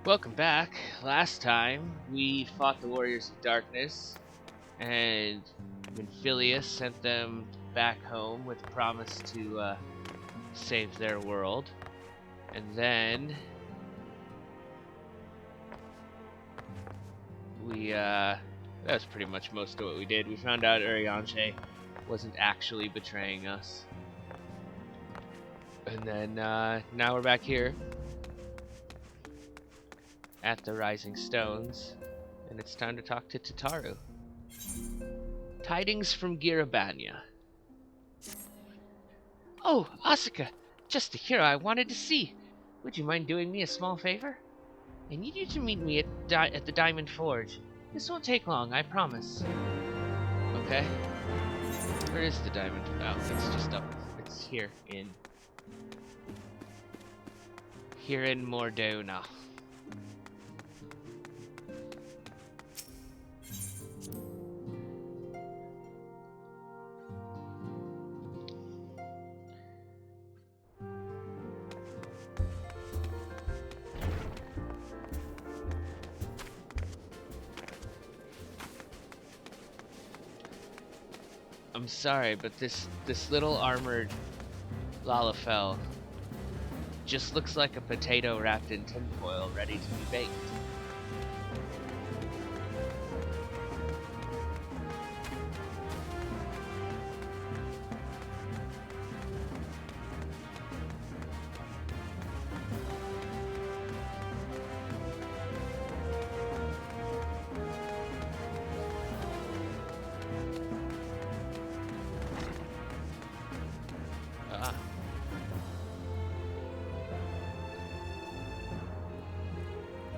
Welcome back. Last time, we fought the Warriors of Darkness, and Pugilist sent them back home with a promise to save their world. And then that was pretty much most of what we did. We found out Urianger wasn't actually betraying us. And then now we're back here at the Rising Stones, and it's time to talk to Tataru. Tidings from Girabanya. Oh, Asuka! Just the hero I wanted to see. Would you mind doing me a small favor? I need you to meet me at the Diamond Forge. This won't take long, I promise. Okay. Where is the Diamond? Oh, it's just up. It's here in Mordona. I'm sorry, but this little armored Lalafell just looks like a potato wrapped in tinfoil, ready to be baked.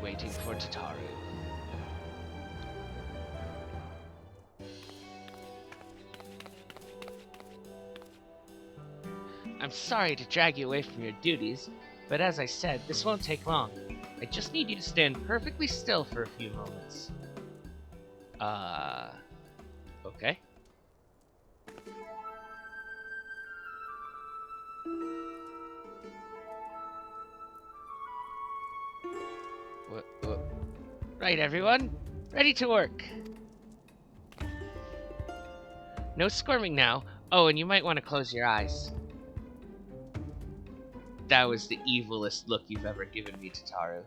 Waiting for Tataru. I'm sorry to drag you away from your duties, but as I said, this won't take long. I just need you to stand perfectly still for a few moments. Okay. What? Right, everyone. Ready to work. No squirming now. Oh, and you might want to close your eyes. That was the evilest look you've ever given me, Tataru.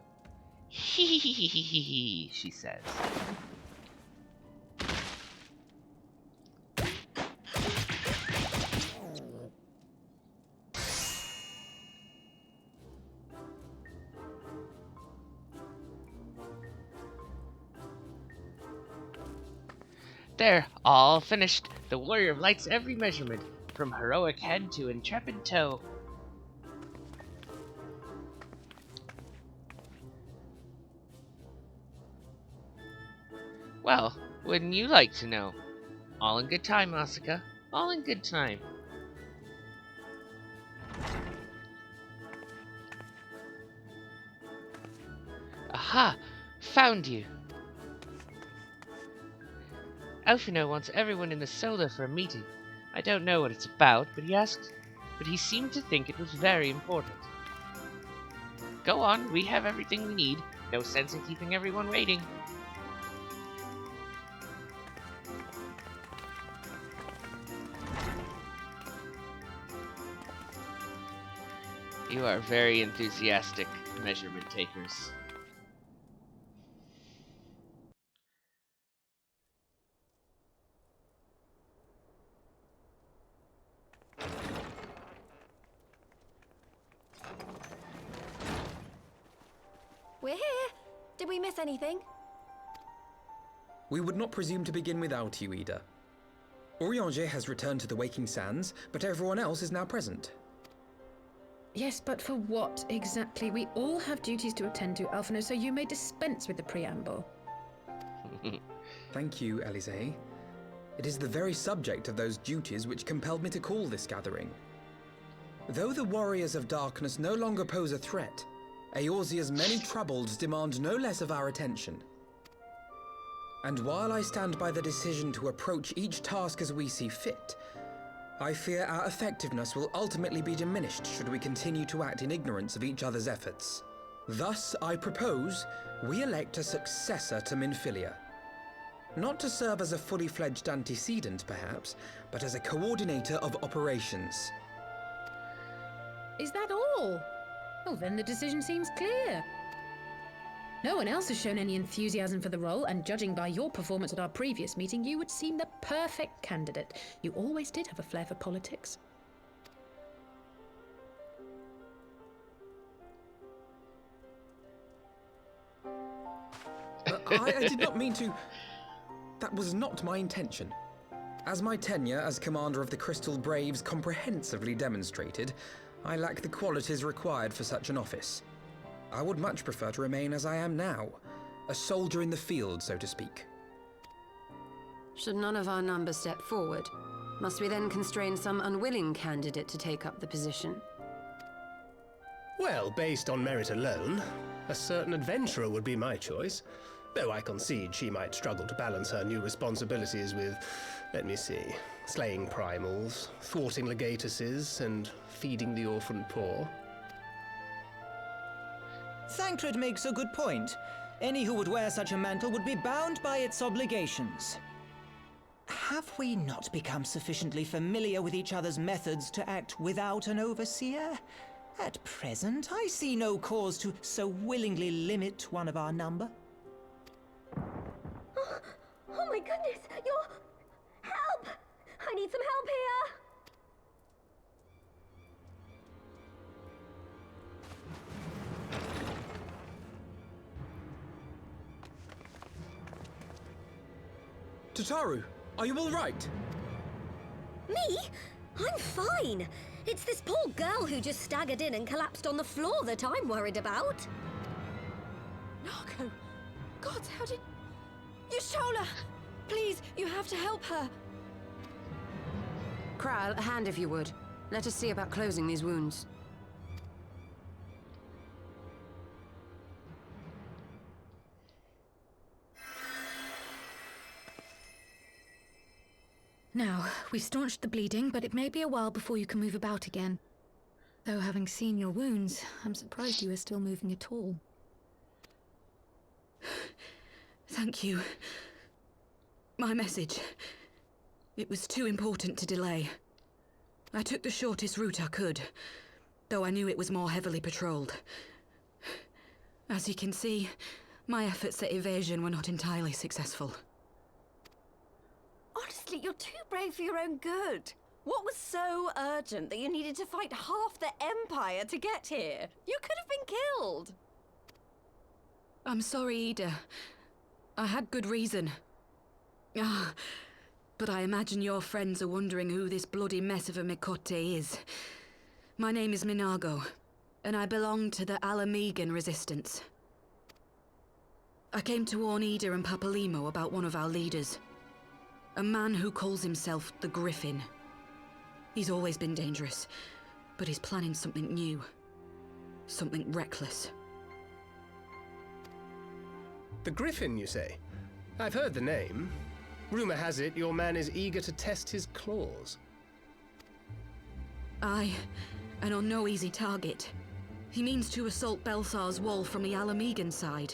Hee hee hee hee hee hee, she says. There, all finished. The Warrior of Light's every measurement, from heroic head to intrepid toe. Well, wouldn't you like to know? All in good time, Asuka. All in good time. Aha! Found you! Alphino wants everyone in the Solar for a meeting. I don't know what it's about, but he seemed to think it was very important. Go on, we have everything we need. No sense in keeping everyone waiting. You are very enthusiastic, measurement takers. We're here. Did we miss anything? We would not presume to begin without you, Ida. Urianger has returned to the Waking Sands, but everyone else is now present. Yes, but for what exactly? We all have duties to attend to, Alphino, so you may dispense with the preamble. Thank you, Elise. It is the very subject of those duties which compelled me to call this gathering. Though the Warriors of Darkness no longer pose a threat, Eorzea's many troubles demand no less of our attention. And while I stand by the decision to approach each task as we see fit, I fear our effectiveness will ultimately be diminished should we continue to act in ignorance of each other's efforts. Thus, I propose we elect a successor to Minfilia. Not to serve as a fully fledged antecedent, perhaps, but as a coordinator of operations. Is that all? Well, then the decision seems clear. No one else has shown any enthusiasm for the role, and judging by your performance at our previous meeting, you would seem the perfect candidate. You always did have a flair for politics. I did not mean to... That was not my intention. As my tenure as commander of the Crystal Braves comprehensively demonstrated, I lack the qualities required for such an office. I would much prefer to remain as I am now, a soldier in the field, so to speak. Should none of our numbers step forward, must we then constrain some unwilling candidate to take up the position? Well, based on merit alone, a certain adventurer would be my choice. Though I concede she might struggle to balance her new responsibilities with, let me see, slaying primals, thwarting legatuses, and feeding the orphan poor. Thancred makes a good point. Any who would wear such a mantle would be bound by its obligations. Have we not become sufficiently familiar with each other's methods to act without an overseer? At present, I see no cause to so willingly limit one of our number. Oh my goodness, help! I need some help here! Tataru, are you all right? Me? I'm fine. It's this poor girl who just staggered in and collapsed on the floor that I'm worried about. Narco! God, how did... Yashola! Please, you have to help her. Kral, a hand if you would. Let us see about closing these wounds. Now, we've staunched the bleeding, but it may be a while before you can move about again. Though having seen your wounds, I'm surprised you are still moving at all. Thank you. My message. It was too important to delay. I took the shortest route I could, though I knew it was more heavily patrolled. As you can see, my efforts at evasion were not entirely successful. Honestly, you're too brave for your own good. What was so urgent that you needed to fight half the Empire to get here? You could have been killed. I'm sorry, Ida. I had good reason. But I imagine your friends are wondering who this bloody mess of a Mikote is. My name is Minago, and I belong to the Alamegan Resistance. I came to warn Ida and Papalimo about one of our leaders. A man who calls himself the Griffin. He's always been dangerous, but he's planning something new. Something reckless. The Griffin, you say? I've heard the name. Rumor has it your man is eager to test his claws. Aye, and on no easy target. He means to assault Belsar's wall from the Alamegan side.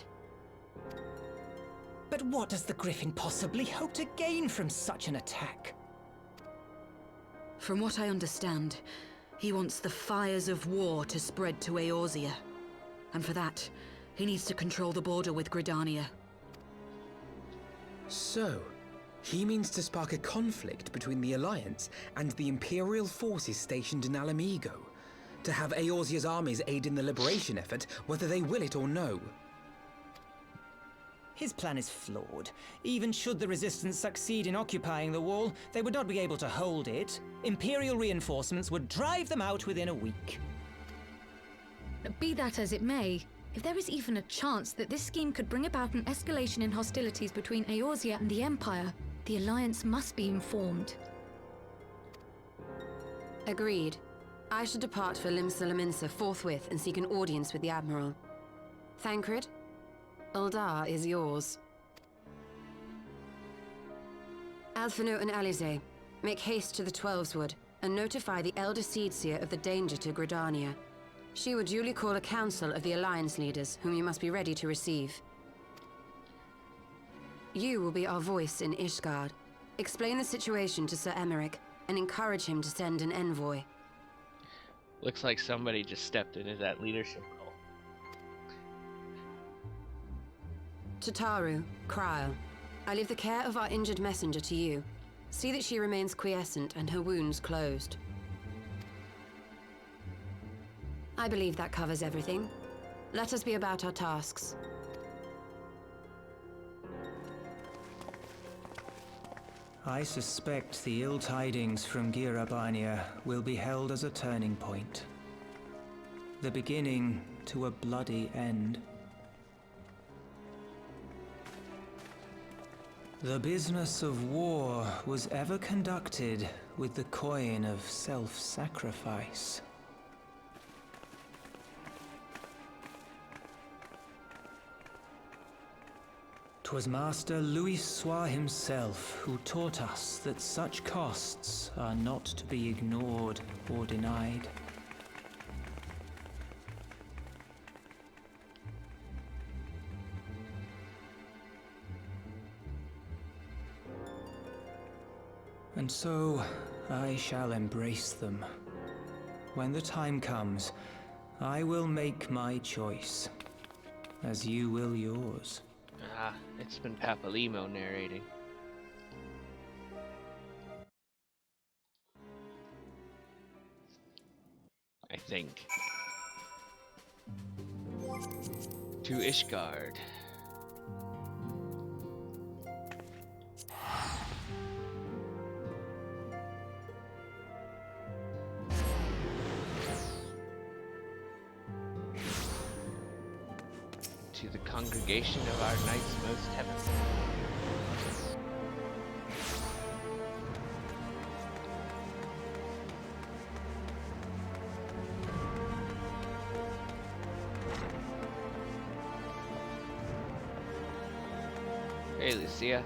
But what does the Griffin possibly hope to gain from such an attack? From what I understand, he wants the fires of war to spread to Eorzea. And for that, he needs to control the border with Gridania. So, he means to spark a conflict between the Alliance and the Imperial forces stationed in Alamigo, to have Eorzea's armies aid in the liberation effort, whether they will it or no. His plan is flawed. Even should the Resistance succeed in occupying the wall, they would not be able to hold it. Imperial reinforcements would drive them out within a week. Be that as it may, if there is even a chance that this scheme could bring about an escalation in hostilities between Eorzea and the Empire, the Alliance must be informed. Agreed. I should depart for Limsa forthwith and seek an audience with the Admiral. Thancred, Uldar is yours. Alphino and Alize, make haste to the Twelveswood and notify the Elder Seedseer of the danger to Gridania. She will duly call a council of the Alliance leaders, whom you must be ready to receive. You will be our voice in Ishgard. Explain the situation to Sir Emmerich, and encourage him to send an envoy. Looks like somebody just stepped into that leadership role. To Taru, Kryl, I leave the care of our injured messenger to you. See that she remains quiescent and her wounds closed. I believe that covers everything. Let us be about our tasks. I suspect the ill tidings from Girabania will be held as a turning point. The beginning to a bloody end. The business of war was ever conducted with the coin of self-sacrifice. 'Twas Master Louis Soir himself who taught us that such costs are not to be ignored or denied. And so, I shall embrace them. When the time comes, I will make my choice, as you will yours. Ah, it's been Papalimo narrating. I think. To Ishgard. To the congregation of our knights most heavenly. Hey, Lucia.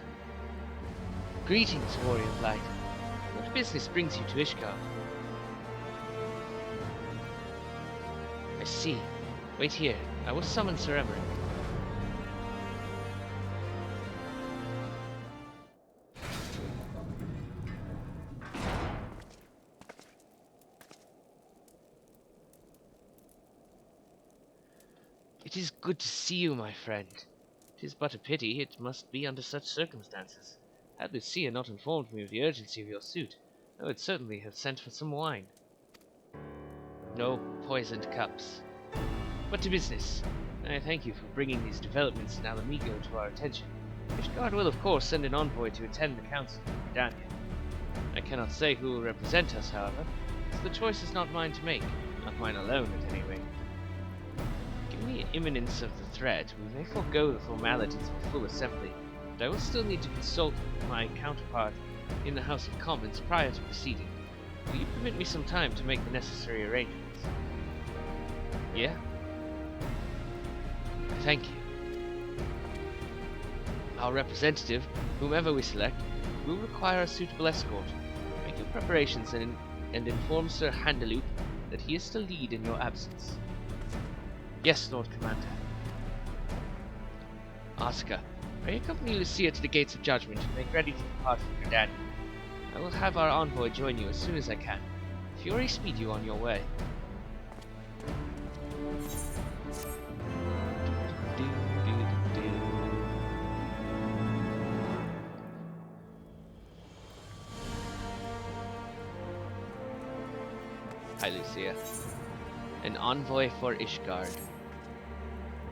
Greetings, warrior of light. What business brings you to Ishgard? I see. Wait here. I will summon Sir Emmerich. It is good to see you, my friend. It is but a pity it must be under such circumstances. Had Lucia not informed me of the urgency of your suit, I would certainly have sent for some wine. No poisoned cups. But to business. I thank you for bringing these developments in Alamigo to our attention. Ishgard will, of course, send an envoy to attend the council in Verdania. I cannot say who will represent us, however, as the choice is not mine to make. Not mine alone, at any rate. Given the imminence of the threat, we may forego the formalities of a full assembly, but I will still need to consult my counterpart in the House of Commons prior to proceeding. Will you permit me some time to make the necessary arrangements? Yeah? Thank you. Our representative, whomever we select, will require a suitable escort. Make your preparations and inform Sir Handaloop that he is to lead in your absence. Yes, Lord Commander. Asuka, pray accompany Lucia to the Gates of Judgment and make ready to depart from Verdania. I will have our envoy join you as soon as I can. Fury speed you on your way. Hi, Lucia. An envoy for Ishgard.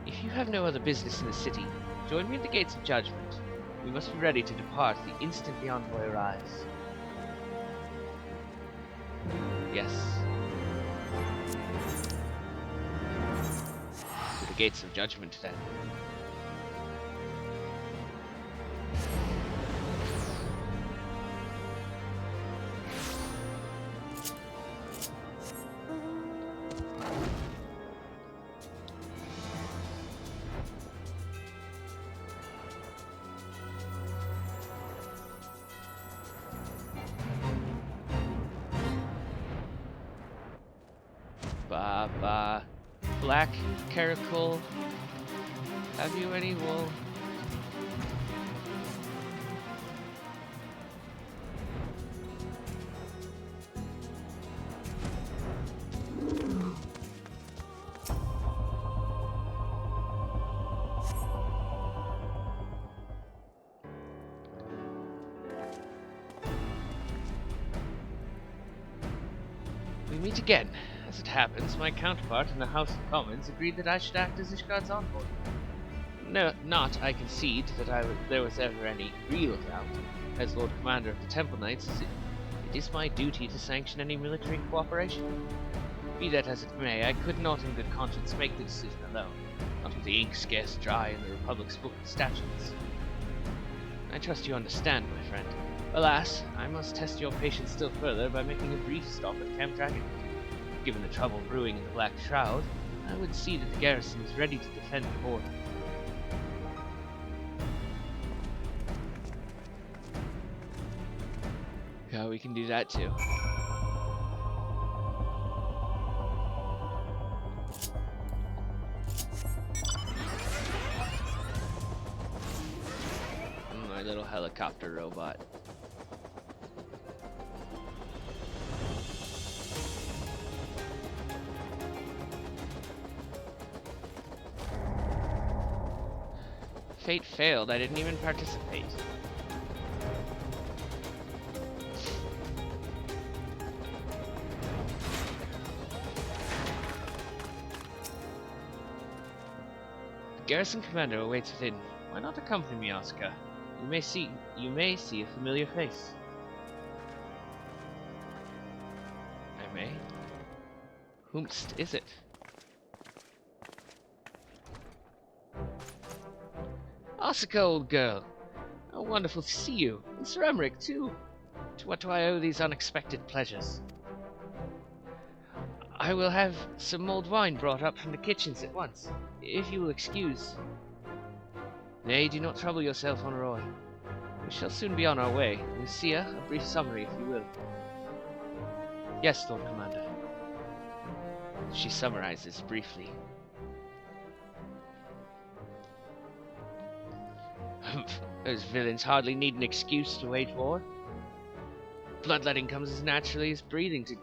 If you have no other business in the city, join me at the Gates of Judgment. We must be ready to depart the instant the envoy arrives. Yes. To the Gates of Judgment, then. Ba ba black caracal. Have you any wool? We meet again. As it happens, my counterpart in the House of Commons agreed that I should act as Ishgard's envoy. No, not, I concede, that there was ever any real doubt. As Lord Commander of the Temple Knights, it is my duty to sanction any military cooperation. Be that as it may, I could not in good conscience make the decision alone, not with the ink scarce dry in the Republic's book of statutes. I trust you understand, my friend. Alas, I must test your patience still further by making a brief stop at Camp Dragon. Given the trouble brewing in the Black Shroud, I would see that the garrison is ready to defend the border. Yeah, we can do that too. My little helicopter robot. Fate failed. I didn't even participate. The garrison commander awaits within. Why not accompany me, Asuka? You may see a familiar face. I may. Whomst is it? Asuka, old girl. How wonderful to see you. And Sir Emmerich, too. To what do I owe these unexpected pleasures? I will have some mulled wine brought up from the kitchens at once, if you will excuse. Nay, do not trouble yourself, Honoroy. We shall soon be on our way. Lucia, a brief summary, if you will. Yes, Lord Commander. She summarizes briefly. Those villains hardly need an excuse to wage war. Bloodletting comes as naturally as breathing to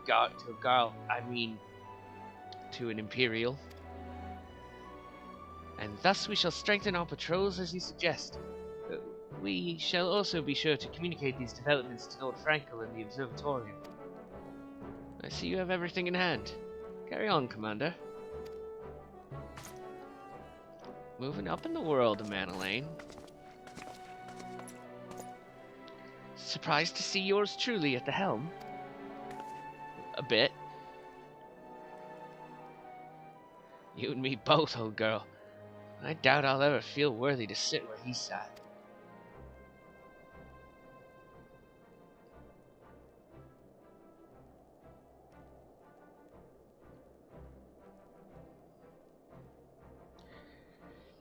an Imperial. And thus we shall strengthen our patrols as you suggest. We shall also be sure to communicate these developments to Lord Frankel and the Observatorium. I see you have everything in hand. Carry on, Commander. Moving up in the world, Manolane. Surprised to see yours truly at the helm? A bit. You and me both, old girl. I doubt I'll ever feel worthy to sit where he sat.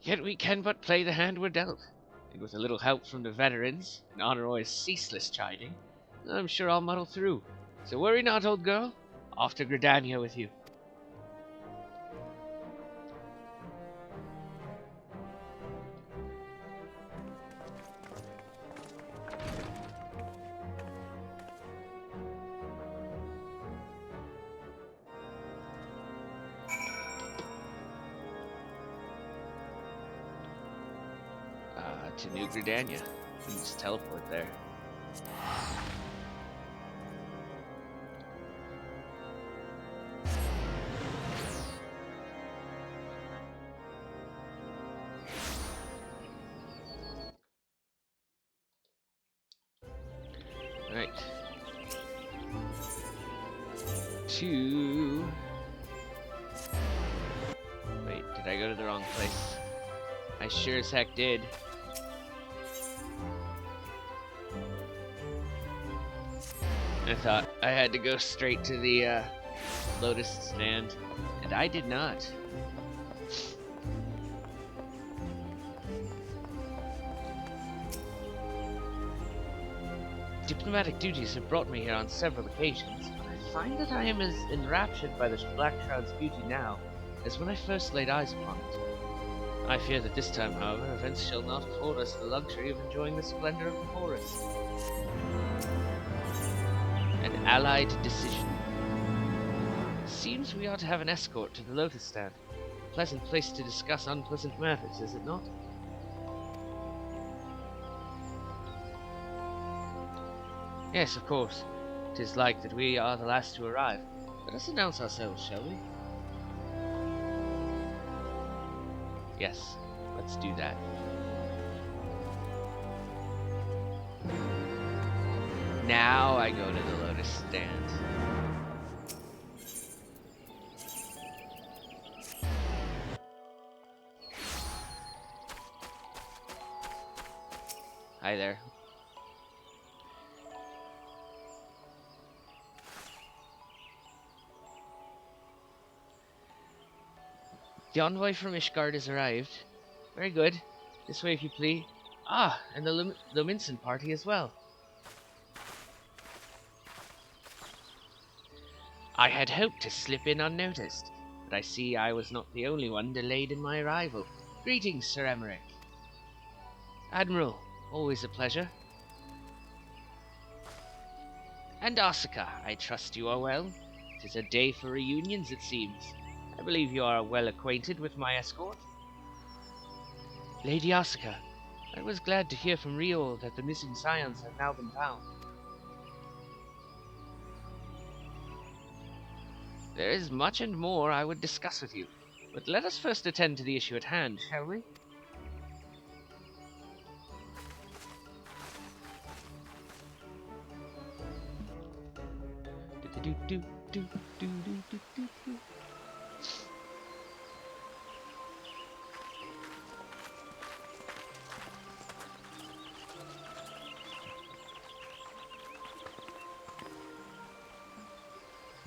Yet we can but play the hand we're dealt. And with a little help from the veterans, and Honoroy's ceaseless chiding, I'm sure I'll muddle through. So worry not, old girl. Off to Gridania with you. To New Gridania. You can just teleport there. Right. Wait, did I go to the wrong place? I sure as heck did. I thought I had to go straight to the Lotus stand, and I did not. Diplomatic duties have brought me here on several occasions, but I find that I am as enraptured by the Black Shroud's beauty now as when I first laid eyes upon it. I fear that this time, however, events shall not afford us the luxury of enjoying the splendor of the forest. An allied decision. Seems we ought to have an escort to the Lotus Stand. A pleasant place to discuss unpleasant matters, is it not? Yes, of course. 'Tis like that we are the last to arrive. Let us announce ourselves, shall we? Yes, let's do that. Now I go to the Lotus Stand. Hi there. The envoy from Ishgard has arrived. Very good. This way, if you please. Ah, and the Luminson party as well. I had hoped to slip in unnoticed, but I see I was not the only one delayed in my arrival. Greetings, Sir Emmerich. Admiral, always a pleasure. And Asuka, I trust you are well. 'Tis a day for reunions, it seems. I believe you are well acquainted with my escort. Lady Asuka, I was glad to hear from Rio that the missing scions have now been found. There is much and more I would discuss with you, but let us first attend to the issue at hand, shall we?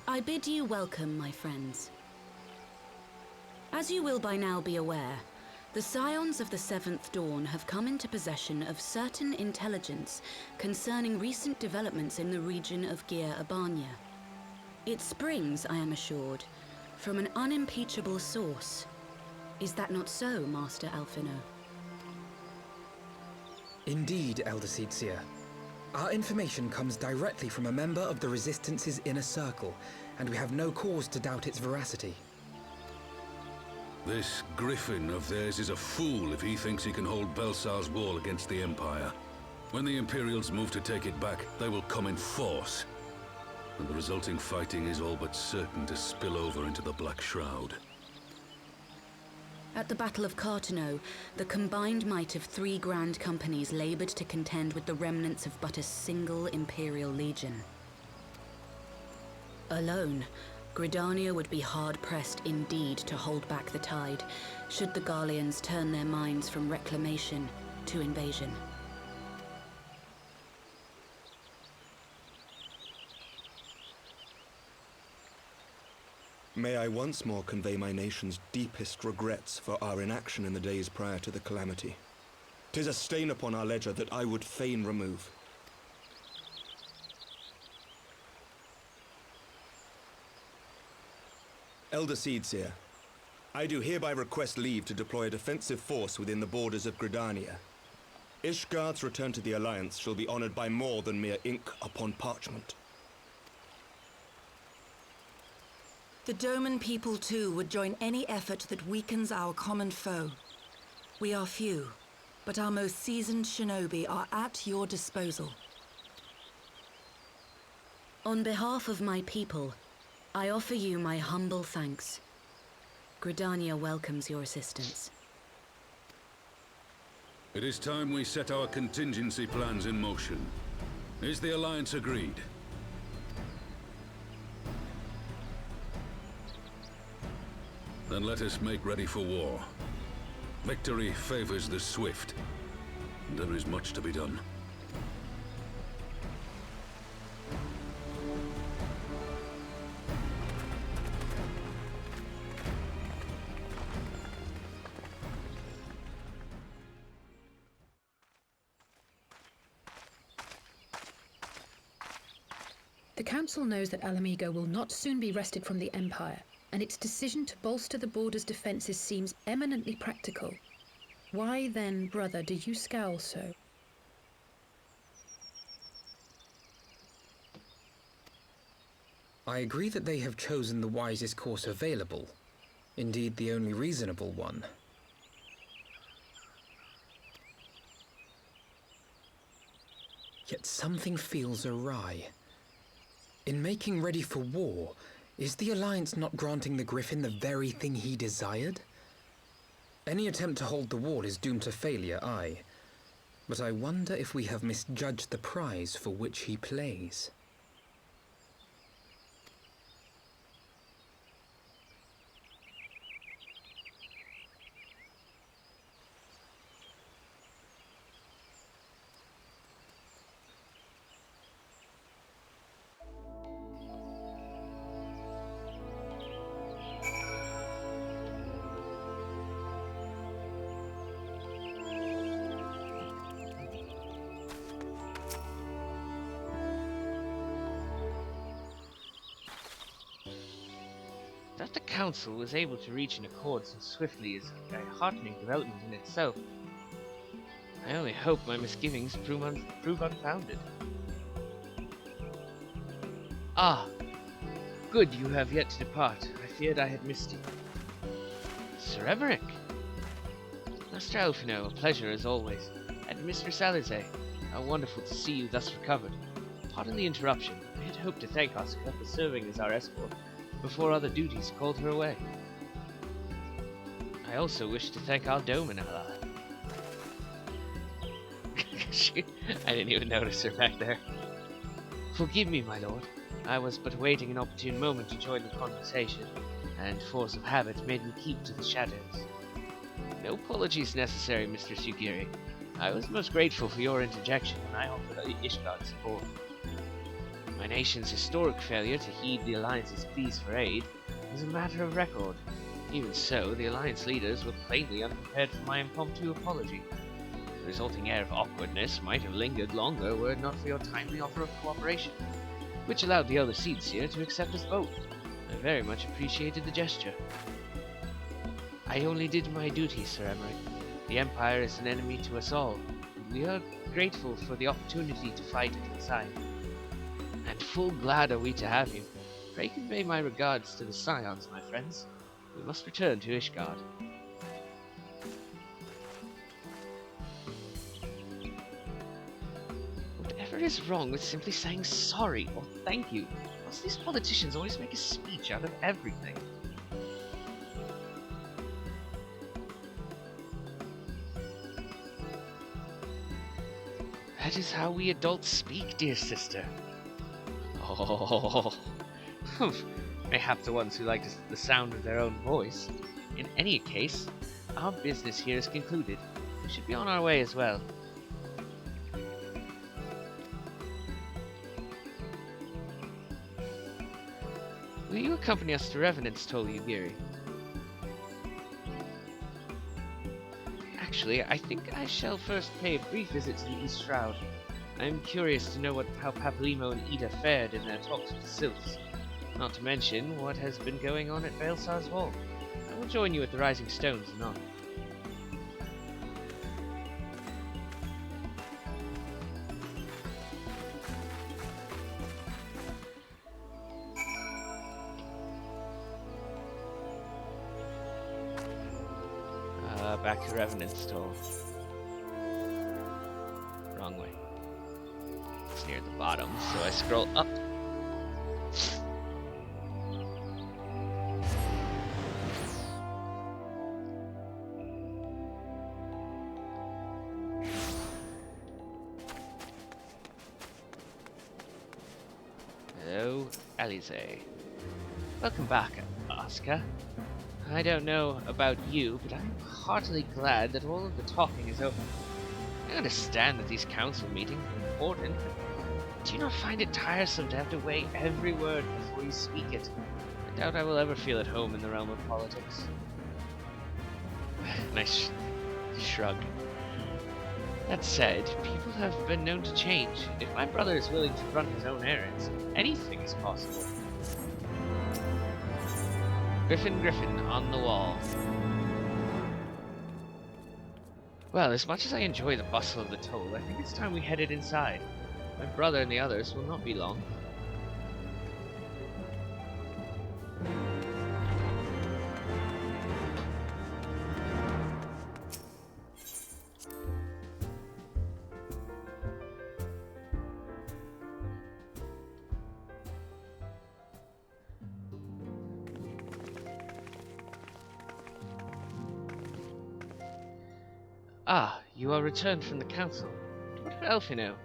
I bid you welcome, my friends. As you will by now be aware, the Scions of the Seventh Dawn have come into possession of certain intelligence concerning recent developments in the region of Gyr Abania. It springs, I am assured, from an unimpeachable source. Is that not so, Master Alphino? Indeed, Elder Seedseer. Our information comes directly from a member of the Resistance's inner circle, and we have no cause to doubt its veracity. This Griffin of theirs is a fool if he thinks he can hold Belsar's wall against the Empire. When the Imperials move to take it back, they will come in force. And the resulting fighting is all but certain to spill over into the Black Shroud. At the Battle of Cartano, the combined might of 3 grand companies labored to contend with the remnants of but a single Imperial legion. Alone, Gridania would be hard-pressed indeed to hold back the tide, should the Garleans turn their minds from reclamation to invasion. May I once more convey my nation's deepest regrets for our inaction in the days prior to the calamity. 'Tis a stain upon our ledger that I would fain remove. Elder Seedseer, I do hereby request leave to deploy a defensive force within the borders of Gridania. Ishgard's return to the Alliance shall be honored by more than mere ink upon parchment. The Doman people, too, would join any effort that weakens our common foe. We are few, but our most seasoned shinobi are at your disposal. On behalf of my people, I offer you my humble thanks. Gridania welcomes your assistance. It is time we set our contingency plans in motion. Is the Alliance agreed? Then let us make ready for war. Victory favors the swift, and there is much to be done. The Council knows that Alamigo will not soon be wrested from the Empire, and its decision to bolster the border's defences seems eminently practical. Why then, brother, do you scowl so? I agree that they have chosen the wisest course available. Indeed, the only reasonable one. Yet something feels awry. In making ready for war, is the Alliance not granting the Griffin the very thing he desired? Any attempt to hold the wall is doomed to failure, aye. But I wonder if we have misjudged the prize for which he plays. That the Council was able to reach an accord so swiftly is a heartening development in itself. I only hope my misgivings prove unfounded. Ah! Good you have yet to depart. I feared I had missed you. Sir Emmerich! Master Alfino, a pleasure as always. And Mr. Salazar, how wonderful to see you thus recovered. Pardon the interruption. I had hoped to thank Oscar for serving as our escort before other duties called her away. I also wish to thank our Doman ally. I didn't even notice her back there. Forgive me, my lord. I was but waiting an opportune moment to join the conversation, and force of habit made me keep to the shadows. No apologies necessary, Mr. Sugiri. I was most grateful for your interjection when I offered Ishgard support. My nation's historic failure to heed the Alliance's pleas for aid is a matter of record. Even so, the Alliance leaders were plainly unprepared for my impromptu apology. The resulting air of awkwardness might have lingered longer were it not for your timely offer of cooperation, which allowed the other seats here to accept us both. I very much appreciated the gesture. I only did my duty, Sir Emmerich. The Empire is an enemy to us all, and we are grateful for the opportunity to fight at its side. And full glad are we to have you. Pray convey my regards to the Scions, my friends. We must return to Ishgard. Whatever is wrong with simply saying sorry or thank you? Must these politicians always make a speech out of everything? That is how we adults speak, dear sister. Oh, mayhap the ones who like the sound of their own voice. In any case, our business here is concluded. We should be on our way as well. Will you accompany us to Revenant's Toll, Yugiri? Actually, I think I shall first pay a brief visit to the East Shroud. I'm curious to know how Papalymo and Ida fared in their talks with the Sylphs. Not to mention what has been going on at Baelsar's Wall. I will join you at the Rising Stones anon. Back to Revenant's Toll. Wrong way. It's near the bottom, so I scroll up. Hello, Alize. Welcome back, Oscar. I don't know about you, but I'm heartily glad that all of the talking is over. I understand that these council meetings are important, but do you not find it tiresome to have to weigh every word before you speak it? I doubt I will ever feel at home in the realm of politics. Nice shrug. That said, people have been known to change. If my brother is willing to run his own errands, anything is possible. Griffin, Griffin, on the wall. Well, as much as I enjoy the bustle of the toll, I think it's time we headed inside. My brother and the others will not be long. Ah, you are returned from the council. What of Elfino?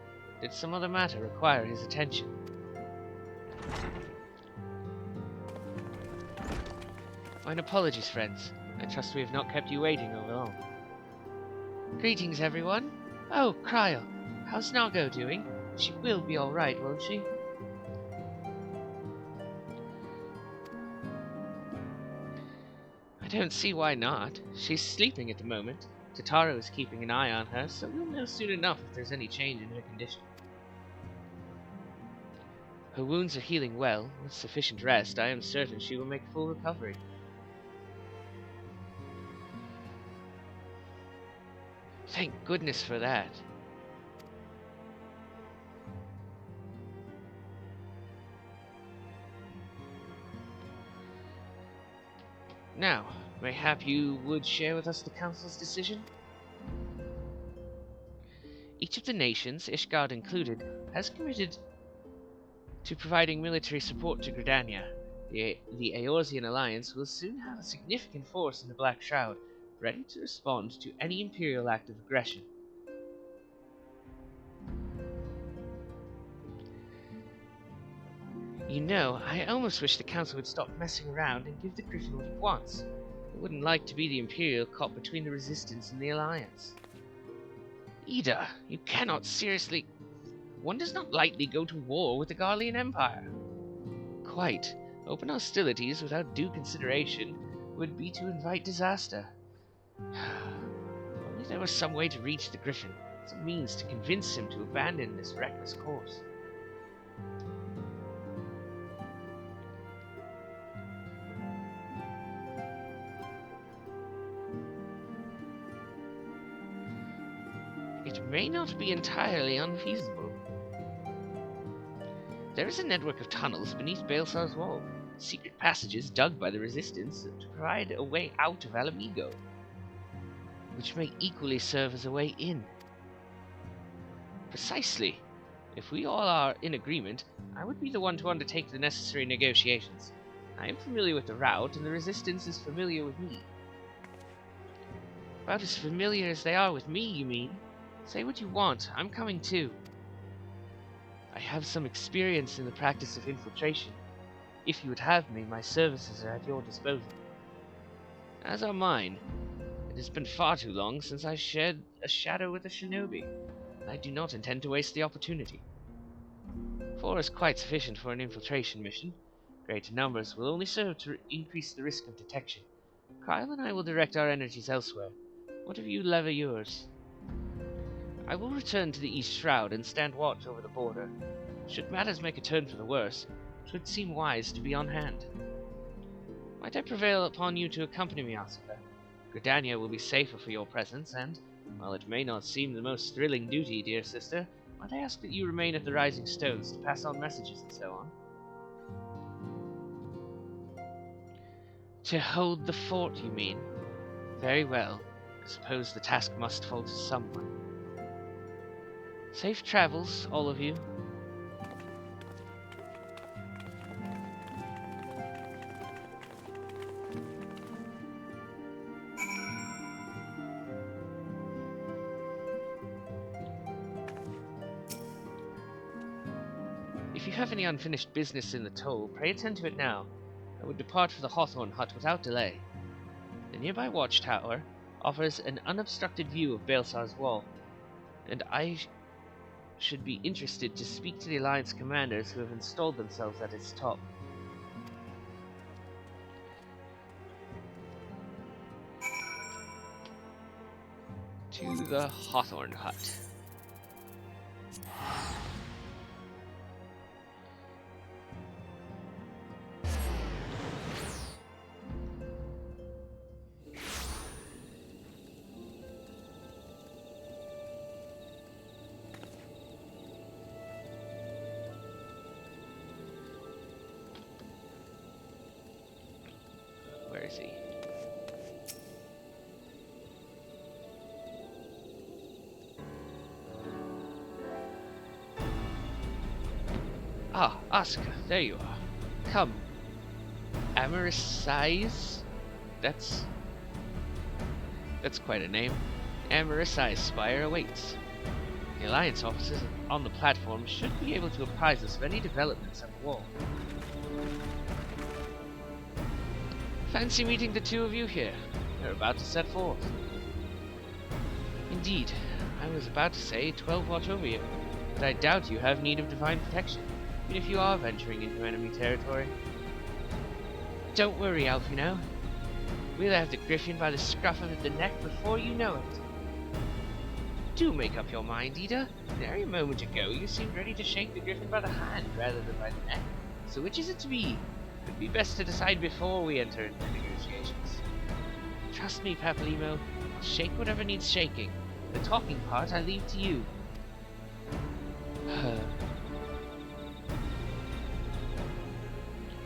Did some other matter require his attention? Mine apologies, friends. I trust we have not kept you waiting over long. Greetings, everyone. Oh, Cryle, how's Nago doing? She will be all right, won't she? I don't see why not. She's sleeping at the moment. Tataro is keeping an eye on her, so we'll know soon enough if there's any change in her condition. Her wounds are healing well. With sufficient rest, I am certain she will make full recovery. Thank goodness for that. Now, mayhap you would share with us the Council's decision? Each of the nations, Ishgard included, has committed to providing military support to Gridania. The Eorzean Alliance will soon have a significant force in the Black Shroud, ready to respond to any Imperial act of aggression. You know, I almost wish the Council would stop messing around and give the Griffin what it wants. I wouldn't like to be the Imperial caught between the Resistance and the Alliance. Ida, you cannot seriously... One does not lightly go to war with the Garlean Empire. Quite. Open hostilities without due consideration would be to invite disaster. If only there was some way to reach the Griffin, some means to convince him to abandon this reckless course. It may not be entirely unfeasible. There is a network of tunnels beneath Baelsar's wall, secret passages dug by the Resistance to provide a way out of Alamigo, which may equally serve as a way in. Precisely. If we all are in agreement, I would be the one to undertake the necessary negotiations. I am familiar with the route, and the Resistance is familiar with me. About as familiar as they are with me, you mean? Say what you want, I'm coming too. I have some experience in the practice of infiltration. If you would have me, my services are at your disposal. As are mine. It has been far too long since I shared a shadow with a shinobi, and I do not intend to waste the opportunity. 4 is quite sufficient for an infiltration mission. Greater numbers will only serve to increase the risk of detection. Kyle and I will direct our energies elsewhere. What of you lever yours? I will return to the East Shroud and stand watch over the border. Should matters make a turn for the worse, it would seem wise to be on hand. Might I prevail upon you to accompany me, Asuka? Gridania will be safer for your presence, and, while it may not seem the most thrilling duty, dear sister, might I ask that you remain at the Rising Stones to pass on messages and so on? To hold the fort, you mean? Very well. I suppose the task must fall to someone. Safe travels, all of you. If you have any unfinished business in the toll, pray attend to it now. I would depart for the Hawthorn Hut without delay. The nearby watchtower offers an unobstructed view of Baelsar's wall, and I should be interested to speak to the Alliance commanders who have installed themselves at its top. To the Hawthorn Hut. see. Ah, Oscar, there you are. Come. Amorous Size? That's quite a name. Amorous Size Spire awaits. The Alliance officers on the platform should be able to apprise us of any developments at the wall. Fancy meeting the two of you here. They're about to set forth. Indeed, I was about to say 12 watch over you, but I doubt you have need of divine protection, even if you are venturing into enemy territory. Don't worry, Alfino. We'll have the Griffin by the scruff of the neck before you know it. Do make up your mind, Ida. There a moment ago you seemed ready to shake the Griffin by the hand rather than by the neck. So which is it to be? It would be best to decide before we enter into negotiations. Trust me, Paplimo. I'll shake whatever needs shaking. The talking part I leave to you.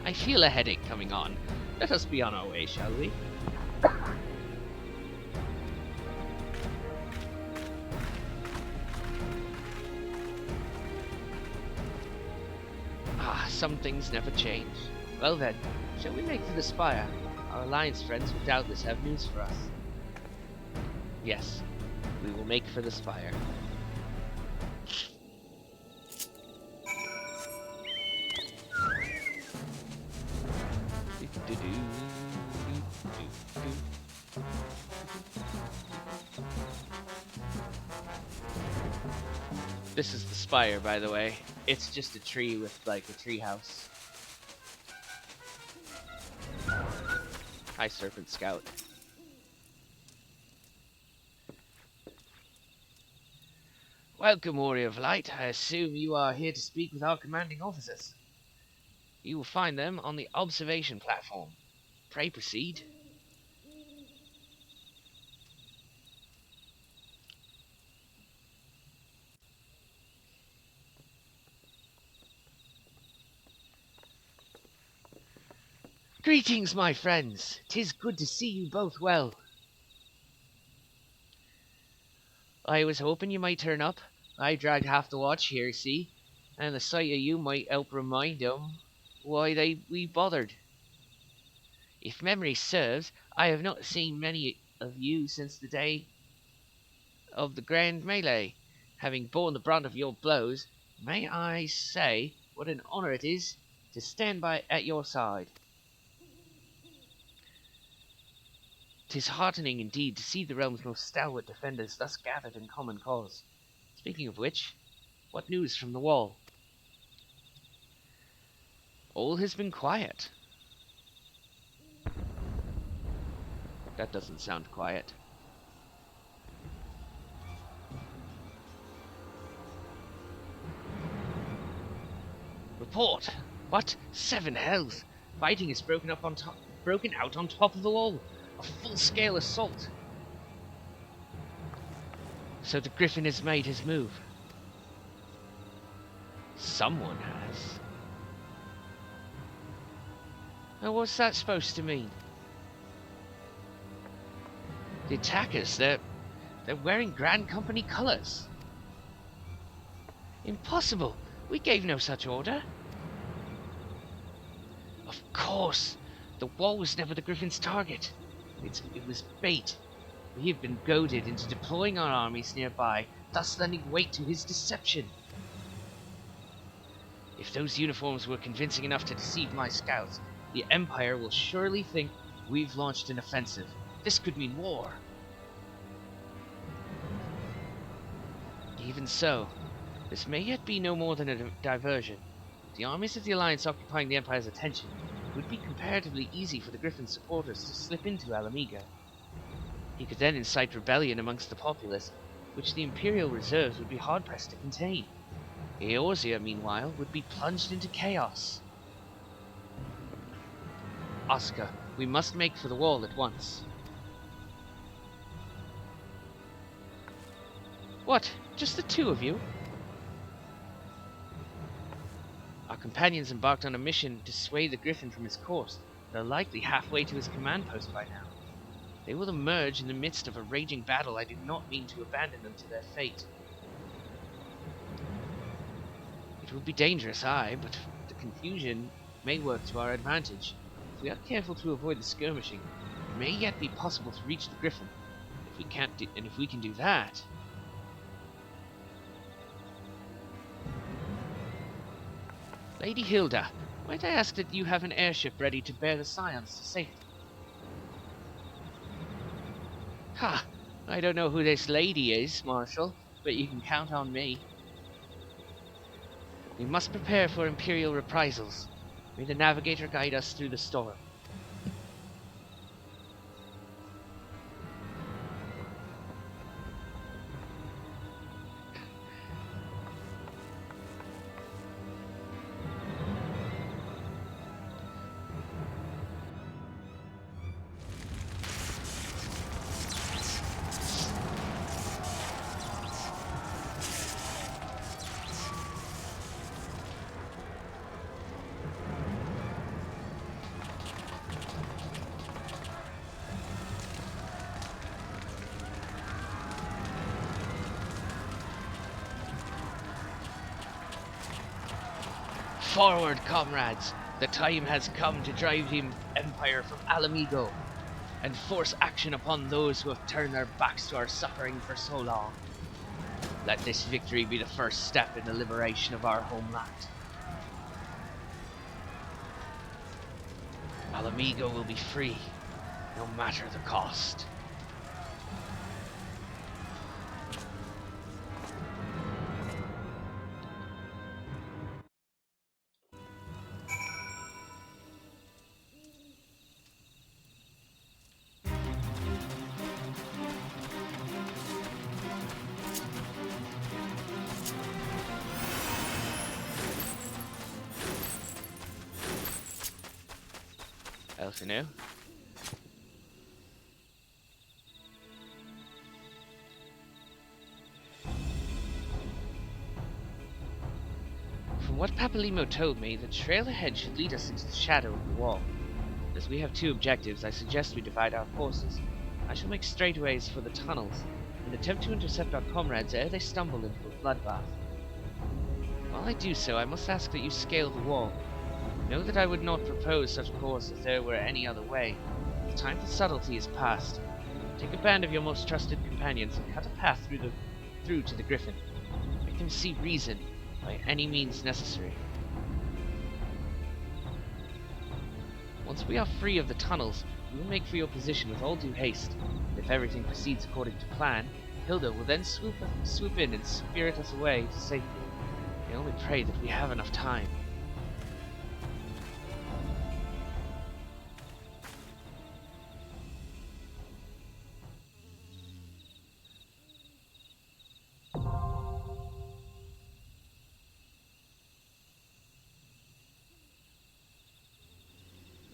I feel a headache coming on. Let us be on our way, shall we? Ah, some things never change. Well then, shall we make for the spire? Our Alliance friends will doubtless have news for us. Yes, we will make for the spire. This is the spire, by the way. It's just a tree with like a tree house. Hi, Serpent Scout. Welcome, Warrior of Light. I assume you are here to speak with our commanding officers. You will find them on the observation platform. Pray proceed. Greetings, my friends. 'Tis good to see you both well. I was hoping you might turn up. I dragged half the watch here, see? And the sight of you might help remind them why we bothered. If memory serves, I have not seen many of you since the day of the grand melee. Having borne the brunt of your blows, may I say what an honor it is to stand by at your side. 'Tis heartening indeed to see the realm's most stalwart defenders thus gathered in common cause. Speaking of which, what news from the wall? All has been quiet. That doesn't sound quiet. Report! What? 7 hells! Fighting is broken out on top of the wall. A full-scale assault. So the Griffin has made his move. Someone has. Now what's that supposed to mean? The attackers, they're wearing Grand Company colours. Impossible! We gave no such order. Of course! The wall was never the Griffin's target. It was bait. We have been goaded into deploying our armies nearby, thus lending weight to his deception. If those uniforms were convincing enough to deceive my scouts, the Empire will surely think we've launched an offensive. This could mean war. Even so, this may yet be no more than a diversion. The armies of the Alliance occupying the Empire's attention, it would be comparatively easy for the Griffin's supporters to slip into Alamiga. He could then incite rebellion amongst the populace, which the Imperial reserves would be hard-pressed to contain. Eorzea, meanwhile, would be plunged into chaos. Oscar, we must make for the wall at once. What? Just the two of you? Our companions embarked on a mission to sway the Griffin from his course. They're likely halfway to his command post by now. They will emerge in the midst of a raging battle. I do not mean to abandon them to their fate. It would be dangerous, aye, but the confusion may work to our advantage. If we are careful to avoid the skirmishing, it may yet be possible to reach the Griffin. If we can do that... Lady Hilda, might I ask that you have an airship ready to bear the Scions to safety? Ha! I don't know who this lady is, Marshal, but you can count on me. We must prepare for Imperial reprisals. May the Navigator guide us through the storm. Forward, comrades! The time has come to drive the Empire from Alamigo and force action upon those who have turned their backs to our suffering for so long. Let this victory be the first step in the liberation of our homeland. Alamigo will be free, no matter the cost. Elfino. From what Papalimo told me, the trail ahead should lead us into the shadow of the wall. As we have two objectives, I suggest we divide our forces. I shall make straightaways for the tunnels, and attempt to intercept our comrades ere they stumble into a bloodbath. While I do so, I must ask that you scale the wall. Know that I would not propose such a course if there were any other way. The time for subtlety is past. Take a band of your most trusted companions and cut a path through to the Griffin. Make them see reason by any means necessary. Once we are free of the tunnels, we will make for your position with all due haste. And if everything proceeds according to plan, Hilda will then swoop in and spirit us away to safety. I only pray that we have enough time.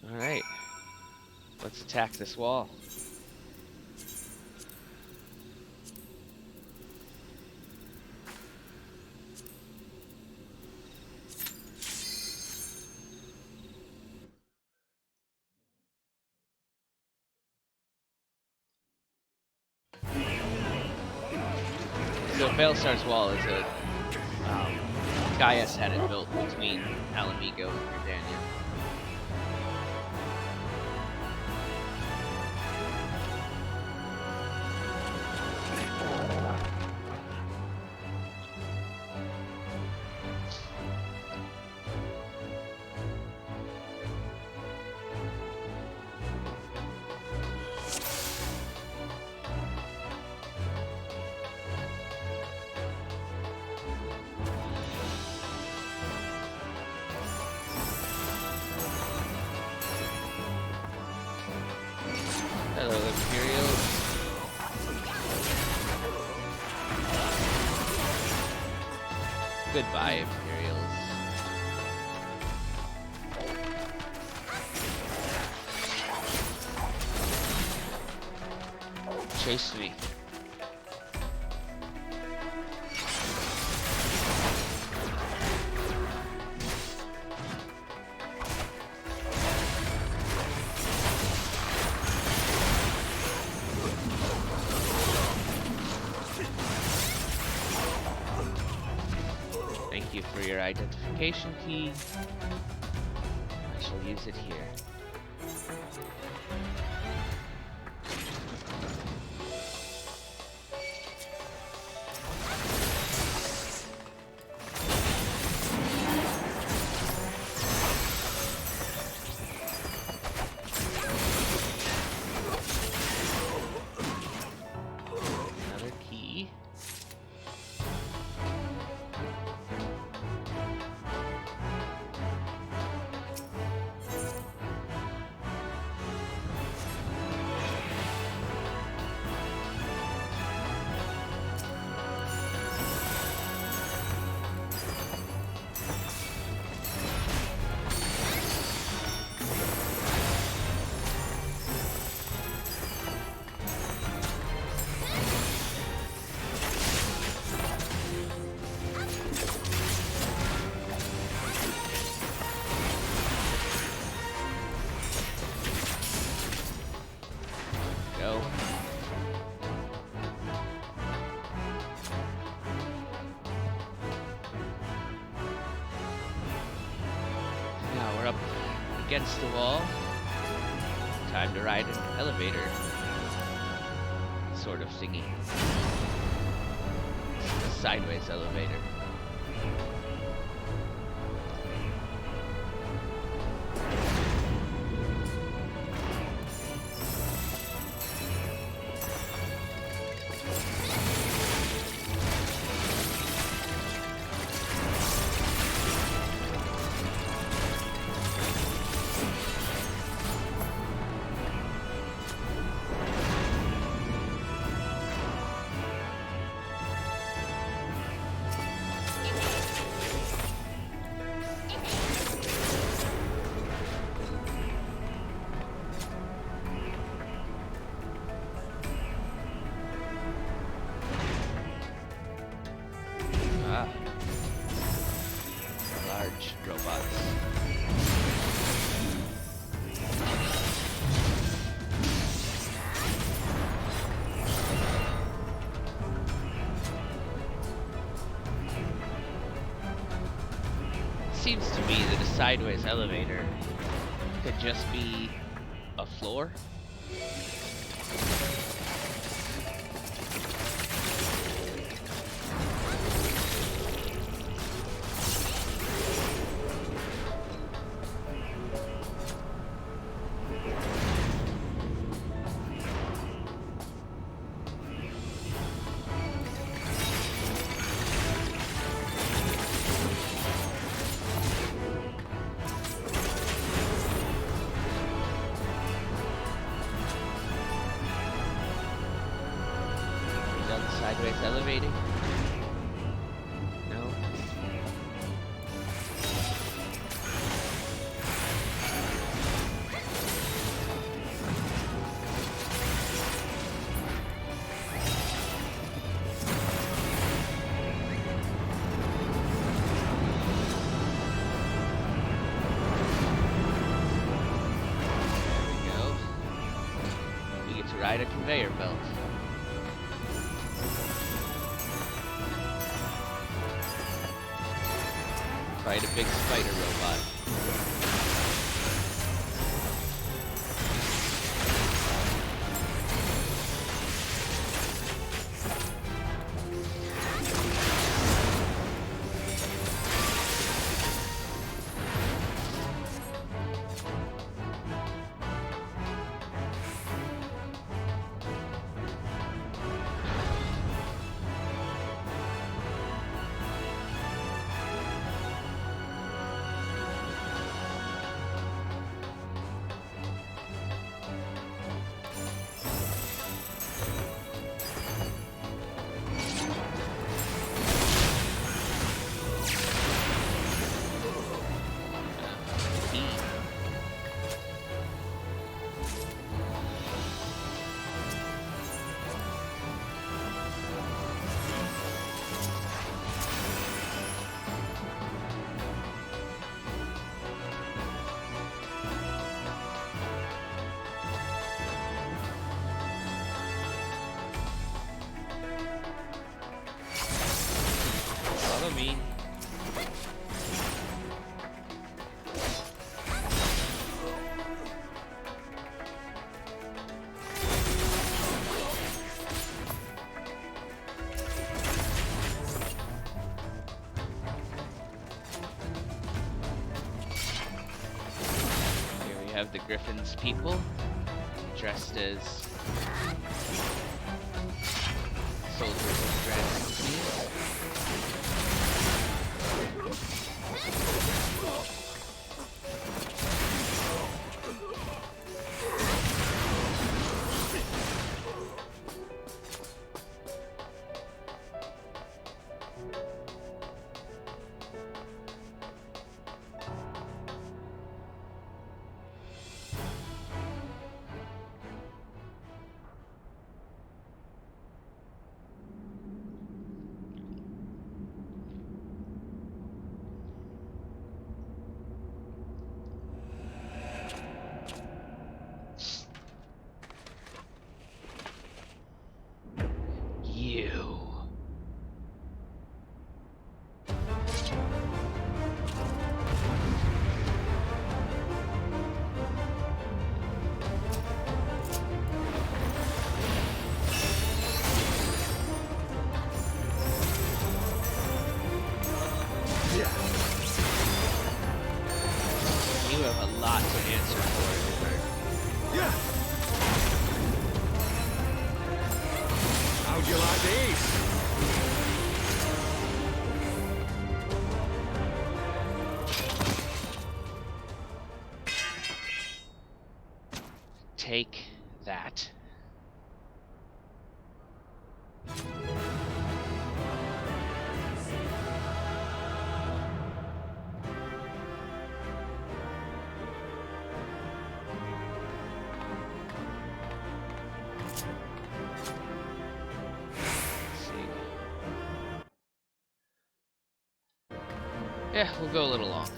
Alright, let's attack this wall. So Belsar's Wall is a Gaius had it built between Alamigo and Gridania. Hello, Imperials. Goodbye, Imperials. Chase me. you for your identification key. I shall use it here. Another key. Go. Now we're up against the wall. Time to ride an elevator. Sort of thingy. A sideways elevator. Large robots. Seems to me that a sideways elevator could just be a floor. Sideways elevating? No. There we go. We get to ride a conveyor belt. Fight a big spider robot. Follow me. have the Griffin's people dressed as soldiers of Grand Disease. You have a lot to answer for. Yeah. How'd you like these? Take that. Yeah, we'll go a little long.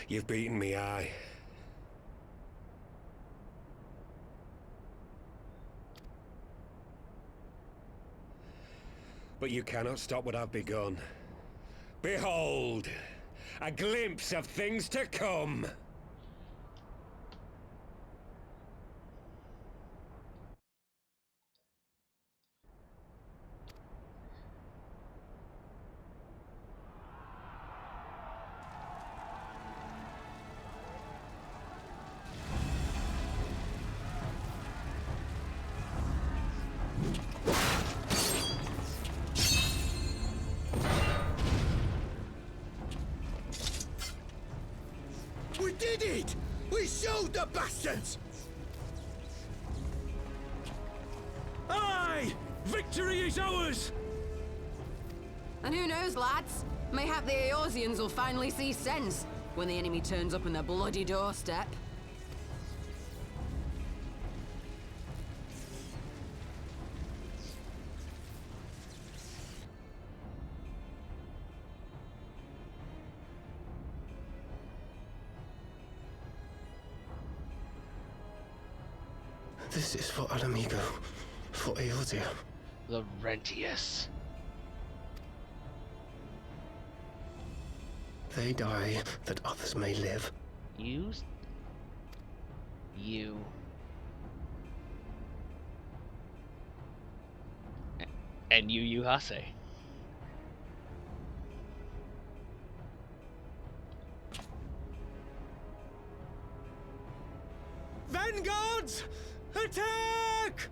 You've beaten me, aye. But you cannot stop what I've begun. Behold, a glimpse of things to come. We did it! We showed the bastards! Aye! Victory is ours! And who knows, lads? Mayhap the Eorzeans will finally see sense when the enemy turns up on their bloody doorstep. This is for Alamigo, for Eorzea. Laurentius. They die that others may live. You. And you Hase. Vanguards! Attack!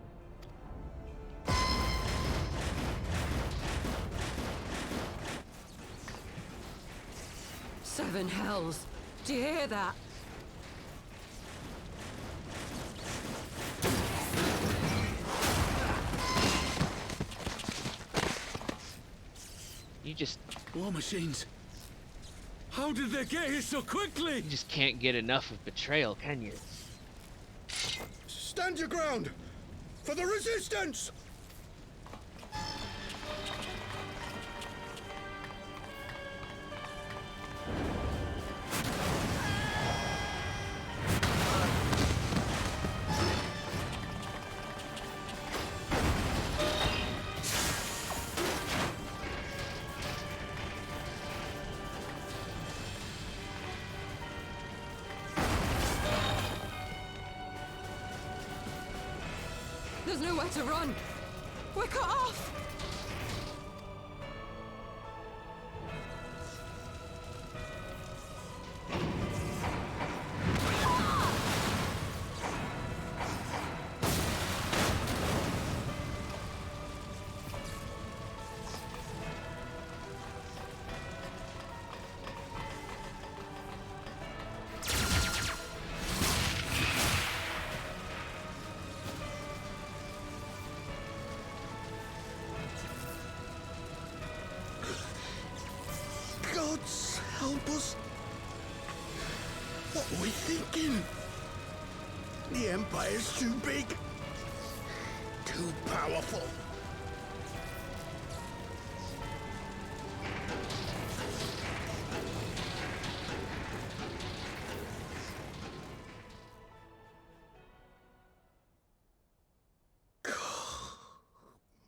Seven hells. Do you hear that? You just. War machines. How did they get here so quickly? You just can't get enough of betrayal, can you? Stand your ground! For the resistance! nowhere to run. We're cut off! Gods help us. What are we thinking? The Empire's too big. Too powerful.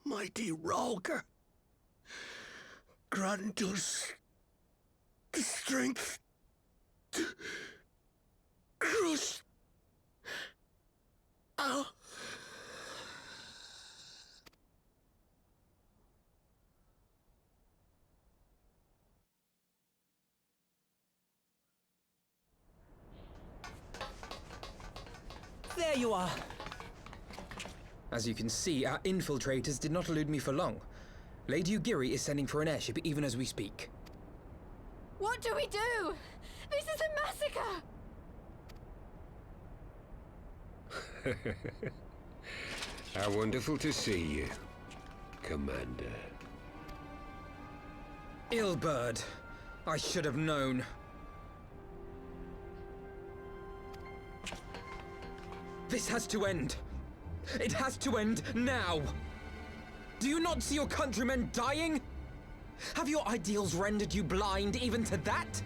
Mighty Rolker, grant us the strength to crush our... There you are. As you can see, our infiltrators did not elude me for long. Lady Ugiri is sending for an airship even as we speak. What do we do? This is a massacre! How wonderful to see you, Commander. Ill-bird. I should have known. This has to end. It has to end now! Do you not see your countrymen dying? Have your ideals rendered you blind even to that?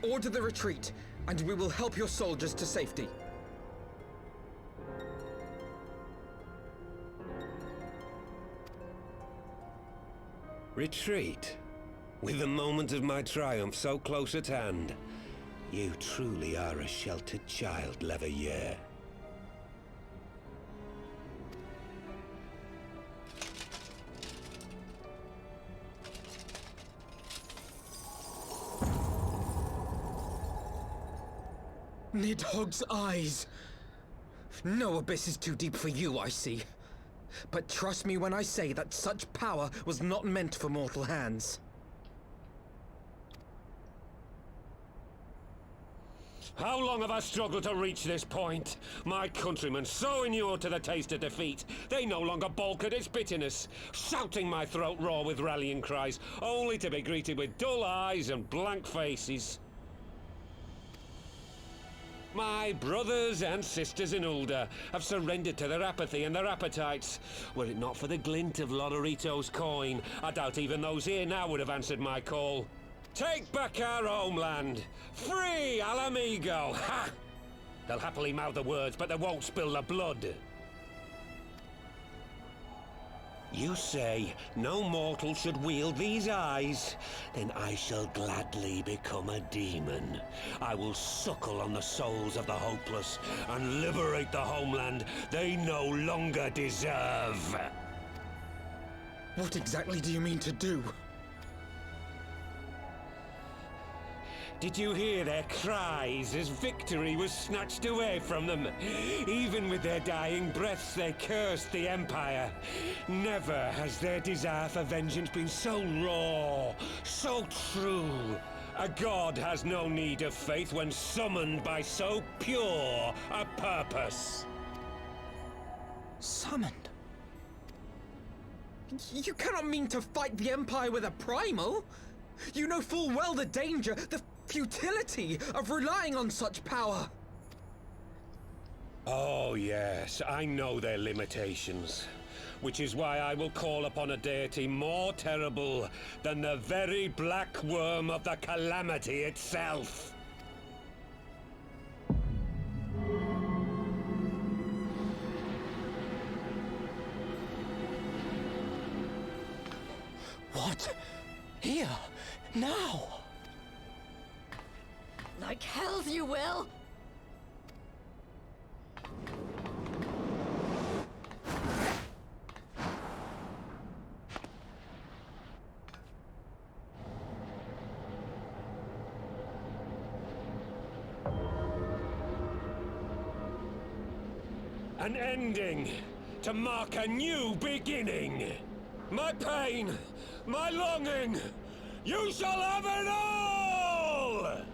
Order the retreat, and we will help your soldiers to safety. Retreat? With the moment of my triumph so close at hand? You truly are a sheltered child, Leveilleur. Nidhogg's eyes! No abyss is too deep for you, I see. But trust me when I say that such power was not meant for mortal hands. How long have I struggled to reach this point? My countrymen, so inured to the taste of defeat, they no longer balk at its bitterness, shouting my throat raw with rallying cries, only to be greeted with dull eyes and blank faces. My brothers and sisters in Ulda have surrendered to their apathy and their appetites. Were it not for the glint of Lodorito's coin, I doubt even those here now would have answered my call. Take back our homeland! Free Alamigo! Ha! They'll happily mouth the words, but they won't spill the blood. You say no mortal should wield these eyes? Then I shall gladly become a demon. I will suckle on the souls of the hopeless and liberate the homeland they no longer deserve. What exactly do you mean to do? Did you hear their cries as victory was snatched away from them? Even with their dying breaths, they cursed the Empire. Never has their desire for vengeance been so raw, so true. A god has no need of faith when summoned by so pure a purpose. Summoned? You cannot mean to fight the Empire with a primal! You know full well the danger, the futility of relying on such power! Oh yes, I know their limitations. Which is why I will call upon a deity more terrible than the very black worm of the calamity itself. What? Here? Now? Like hell you will! An ending to mark a new beginning. My pain, my longing, you shall have it all!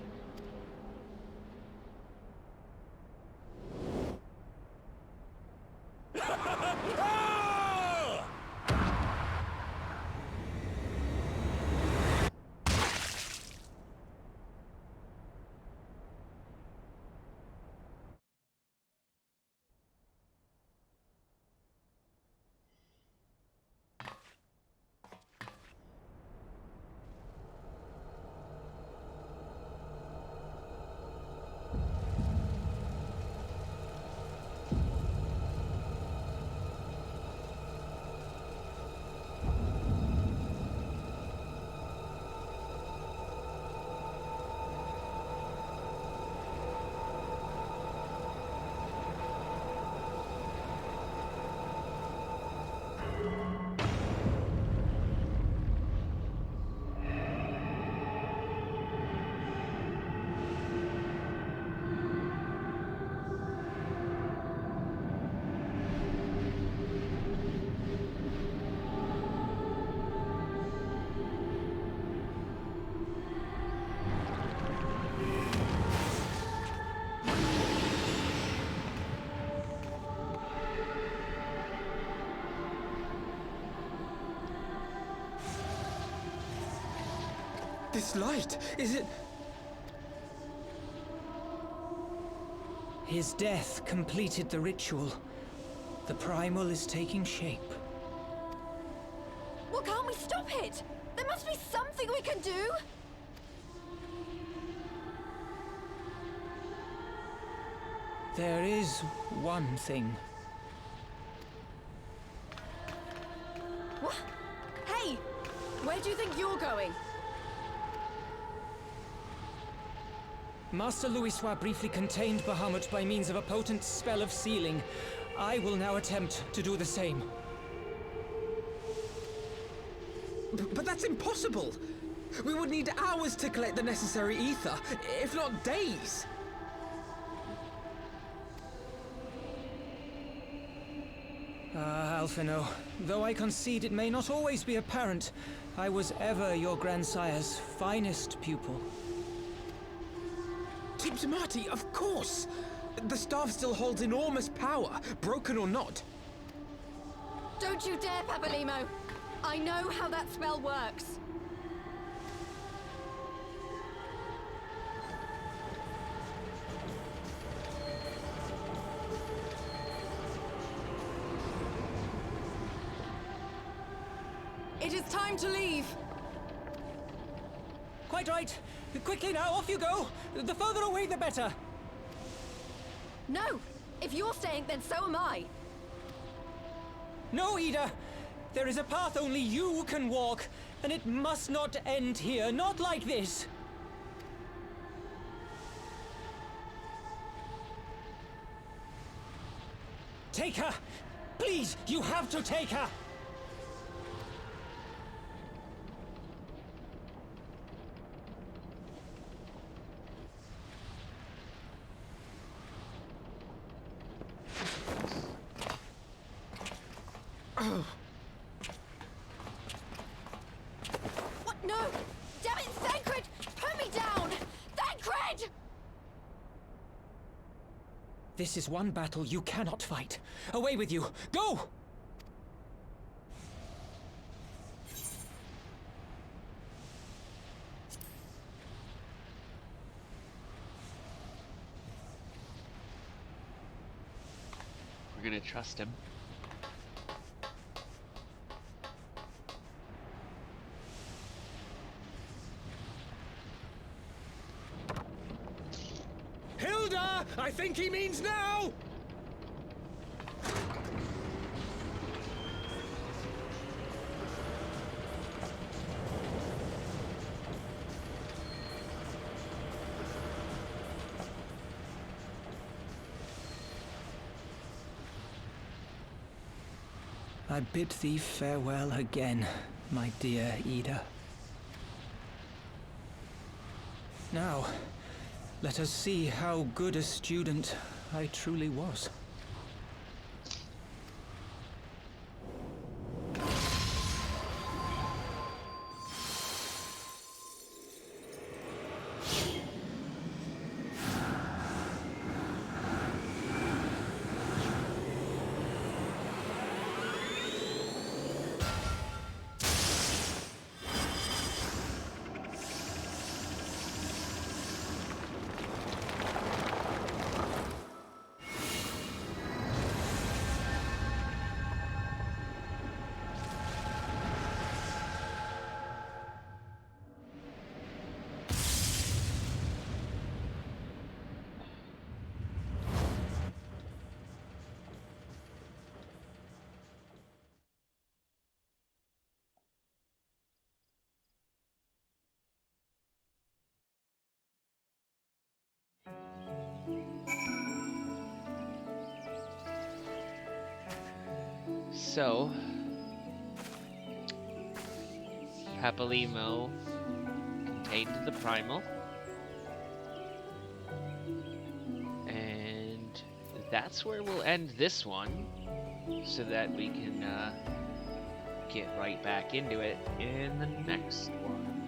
This light, is it... His death completed the ritual. The primal is taking shape. Well, can't we stop it? There must be something we can do! There is one thing. What? Hey! Where do you think you're going? Master Louisoix briefly contained Bahamut by means of a potent spell of sealing. I will now attempt to do the same. But that's impossible! We would need hours to collect the necessary ether, if not days! Ah, Alphino, though I concede it may not always be apparent, I was ever your grandsire's finest pupil. Tiptimati, of course! The staff still holds enormous power, broken or not. Don't you dare, Papalymo! I know how that spell works. It is time to leave. Quite right. Quickly now, off you go. The further away, the better. No! If you're staying, then so am I. No, Ida. There is a path only you can walk, and it must not end here. Not like this. Take her! Please, you have to take her! What? No! Damn it, Thancred! Put me down! Thancred! This is one battle you cannot fight. Away with you! Go! We're gonna trust him. Hilda! I think he means now! I bid thee farewell again, my dear Ida. Now, let us see how good a student I truly was. So, Papalimo contained in the primal. And that's where we'll end this one, so that we can get right back into it in the next one.